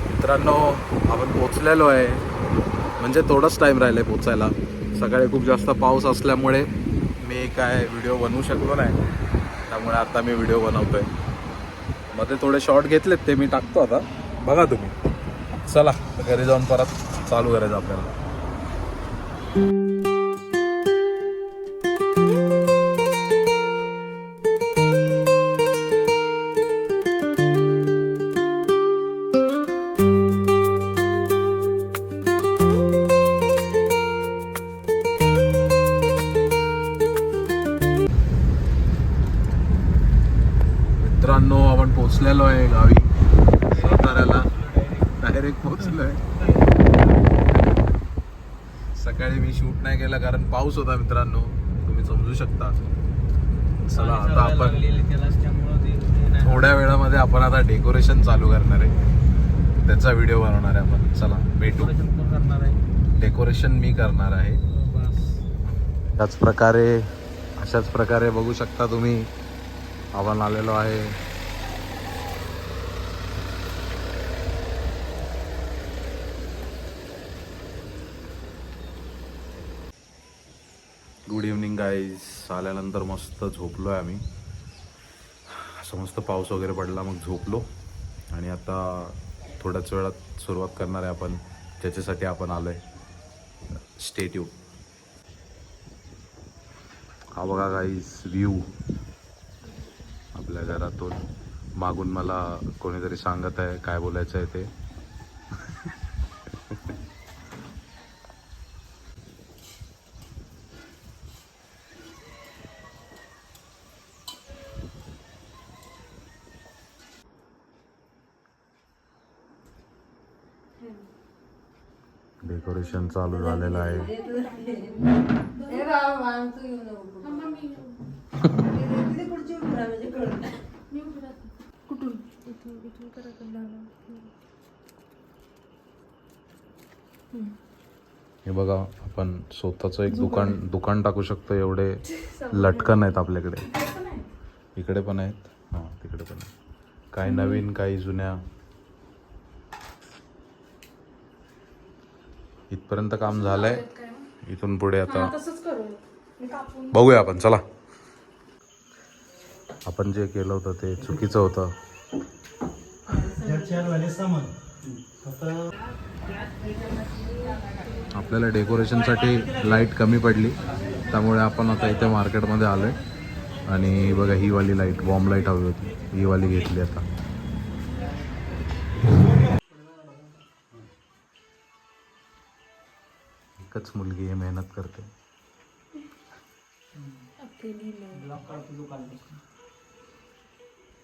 मित्रांनो, आपण पोचलेलो आहे, म्हणजे थोडाच टाईम राहिला आहे पोचायला. सकाळी खूप जास्त पाऊस असल्यामुळे मी काय व्हिडिओ बनवू शकलो नाही, त्यामुळे आता मी व्हिडिओ बनवतोय. मध्ये थोडे शॉर्ट घेतलेत ते मी टाकतो आता, बघा तुम्ही. चला घरी जाऊन परत चालू करायचं आपल्याला. मित्रांनो, आपण पोचलेलो आहे गावी साताऱ्याला. डायरेक्ट पोचलोय. सकाळी मी शूट नाही केलं कारण पाऊस होता मित्रांनो, तुम्ही समजू शकता. चला आता आपण थोड्या वेळामध्ये आपण आता डेकोरेशन चालू करणार आहे, त्याचा व्हिडिओ बनवणार आहे आपण. चला भेटू. डेकोरेशन मी करणार आहे. अशाच प्रकारे बघू शकता तुम्ही, आपण आलेलो आहे. Good evening guys. आल्यानंतर मस्त झोपलो आहे आम्ही. असं मस्त पाऊस वगैरे पडला, मग झोपलो. आणि आता थोड्याच वेळात सुरुवात करणार आहे आपण, ज्याच्यासाठी आपण आलो आहे. Stay tune. हा बघा गाईज व्ह्यू आपल्या घरातून. मागून मला कोणीतरी सांगत आहे काय बोलायचं आहे ते. डेकोरेशन चालू झालेलं आहे. हे बघा, आपण स्वतःचं एक दुकान टाकू शकतो, एवढे लटकन आहेत आपल्याकडे. इकडे पण आहेत, हां तिकडे पण आहेत. काही नवीन, काही जुन्या. इथपर्यंत काम झालंय. इथून पुढे आता बघूया आपण. चला. आपण जे केलं होतं ते चुकीचं होतं. आपल्याला डेकोरेशनसाठी लाईट कमी पडली, त्यामुळे आपण आता इथे मार्केटमध्ये आलोय. आणि बघा, ही वाली लाईट, बॉम्ब लाईट हवी होती, ही वाली घेतली आता. एकच मुलगी आहे, मेहनत करते.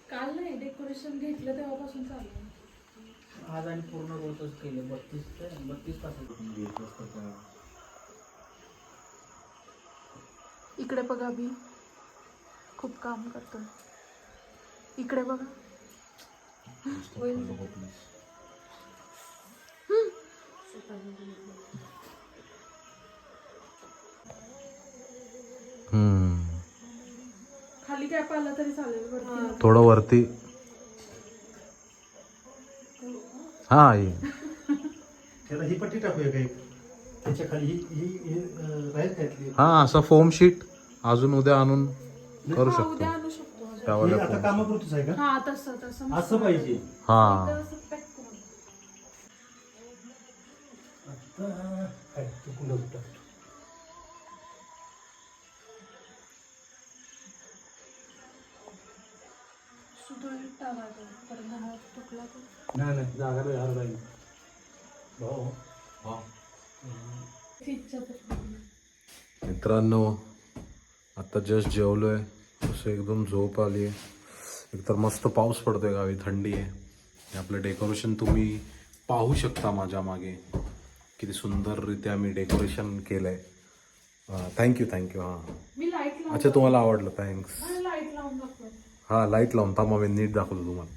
काल नाही डेकोरेशन घेतलं तेव्हापासून चालू. आज आणि पूर्ण कोर्सच केले. 32 पासून इकडे बघा, बी खूप काम करतोय. इकडे बघा. खाली कॅप आला तरी चालेल, थोडं वरती. हा, त्याला ही पट्टी टाकूया काही त्याच्या खाली. ही राहील त्यातली. हा, असं फोम शीट अजून उद्या आणून करू उद्या शकतो. आणू शकतो. हे आता कामापुरतीच आहे का? हा, तसं असं पाहिजे. हा, आता काय तू कुंड टाक. नाही जागा नाही. मित्रांनो, आता जस्ट जेवलोय, असं एकदम झोप आली आहे. एकतर मस्त पाऊस पडतोय गावी, थंडी आहे. आपलं डेकोरेशन तुम्ही पाहू शकता माझ्या मागे, किती सुंदररित्या मी डेकोरेशन केलंय. थँक्यू. हां, अच्छा, तुम्हाला आवडलं, थँक्स. हां, लाईट लावून थांबा, मी नीट दाखवतो तुम्हाला.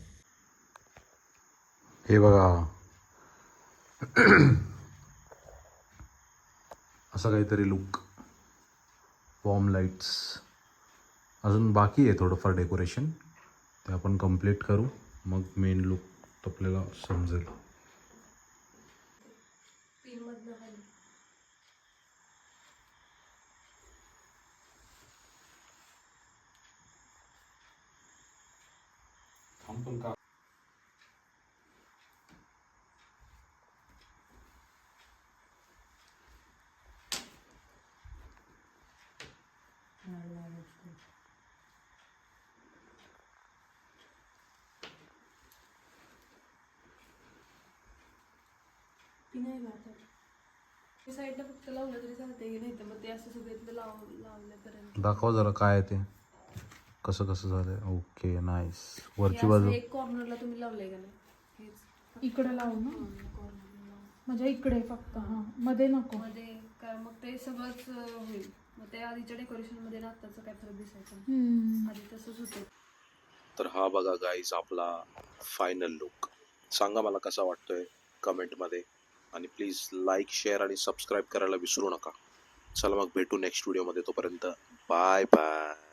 हे बघा, असं काहीतरी लुक. Warm lights. अजून बाकी आहे थोडंफार डेकोरेशन, ते आपण कंप्लीट करू, मग मेन लुक आपल्याला समजेल. ती नाही लावतात. साईडला फक्त लावलं तरी चालतंय, नाही तर मग ते असं सगळं लावल्यापर्यंत. दाखवा जरा काय आहे ते, कसं कसं झालंय. Okay nice. वरची हे असं बाजू एक कॉर्नरला तुम्ही लावलंय का नाही हेच इकडे लावू ना, कॉर्नरला म्हणजे इकडे फक्त. हां, मध्ये नको. मध्ये कारण मग ते सगळंच होईल. मग ते आधीच्या डेकोरेशन मध्ये ना आत्ताचं काय फरक दिसायचा नाही. हम्म. आधी तसंच होतं. तर हा बघा गाईज आपला फायनल लुक. सांगा मला कसा वाटतोय कमेंटमध्ये, आणि प्लीज लाईक शेअर आणि सबस्क्राईब करायला विसरू नका. चला मग भेटू नेक्स्ट व्हिडिओमध्ये. तोपर्यंत बाय बाय.